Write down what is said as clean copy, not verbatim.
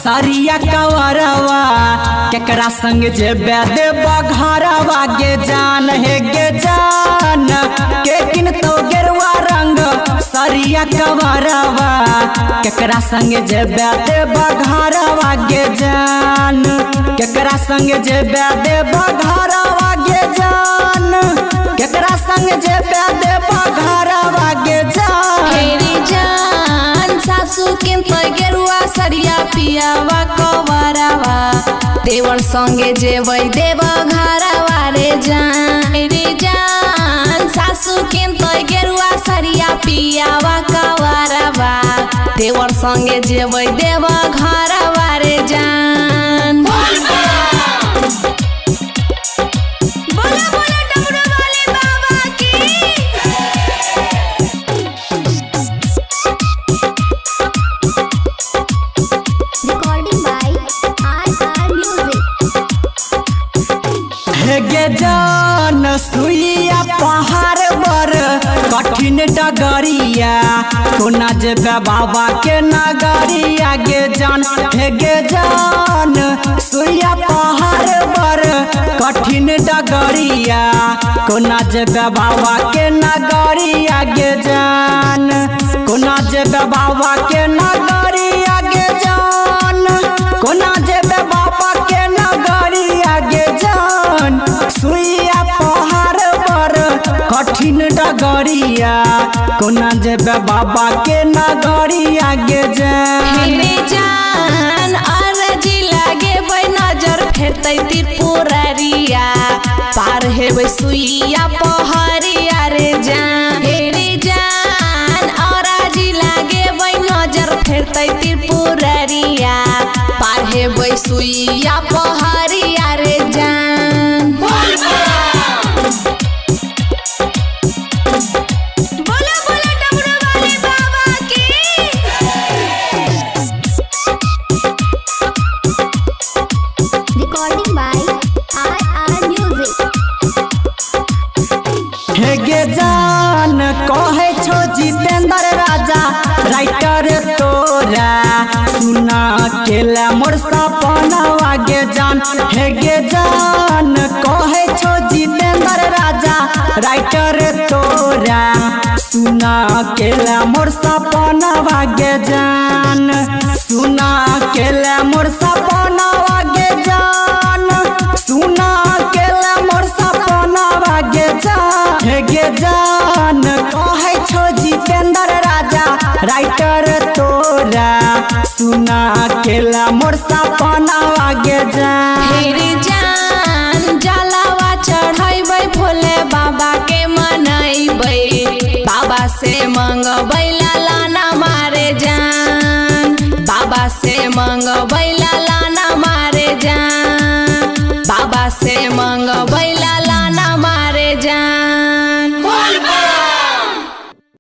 सरिया कवरवा केकरा संग जेबे देबा घरवा गे जान हे गे जान के किन तो गेरुआ रंग सरिया कवरवा केकरा संग जेबे देबा घरवा गे जान केकरा संग जेबे देबा घरवा गे जान केकरा संग जेबे देबा घरवा गे जान हेरी जान सासू किन तो गेरुआ सरिया पियावा कवरवा देवर संगे जेबै देव घरवा रे जान रे जान सासू किन तो गेरुआ सरिया पियावा कवरवा देवर संगे जेबै देव घरवा रे जान बोला बोला डमरू वाले बाबा की Recording by RR Music. हे गे जान सुइया पहाड़ बर कठिन डगरिया कोना जेबे बाबा के नगरिया गे जान हे गे जान सुइया पहाड़ बर कठिन डगरिया कोना जेबे बाबा के नगरिया गे जान कोना जेबे बाबा के नगरिया गे जान कोना जेबे बाबा के नगरिया गे जान सुइया पहाड़ पर कठिन डगरिया कोना जेबे बाबा के नगरिया गे जान हेरे जान अरजी लागे बै नजर फेरतै त्रिपुरारिया पार हेबै सुइया पहरिया रे जान हेरे जान अरजी लागे बै नजर फेरतै त्रिपुरारिया पार हेबै सुइया पहरिया रे जान बोला बोला डमरू वाले बाबा की Recording by RR Music. हे गे जान कहे छो जितेंद्र राजा राइटर तोरा सुना केला मोर सपनवा गे जान हे गे जान कहे छो जितेंद्र राजा राइटर तोरा सुना केला मोर सपनवा गे जान सुना केला मोर सपनवा गे जान सुना केला मोर सपनवा गे जान हे गे जान कहे छो जितेंद्र राजा राइटर तोरा सुना केला मोर सपनवा गे जान हेरे जान जलावा चढ़ैबै भोले बाबा के मनैबै बाबा से मंगबै लालाना मारे जान बाबा से मंगबै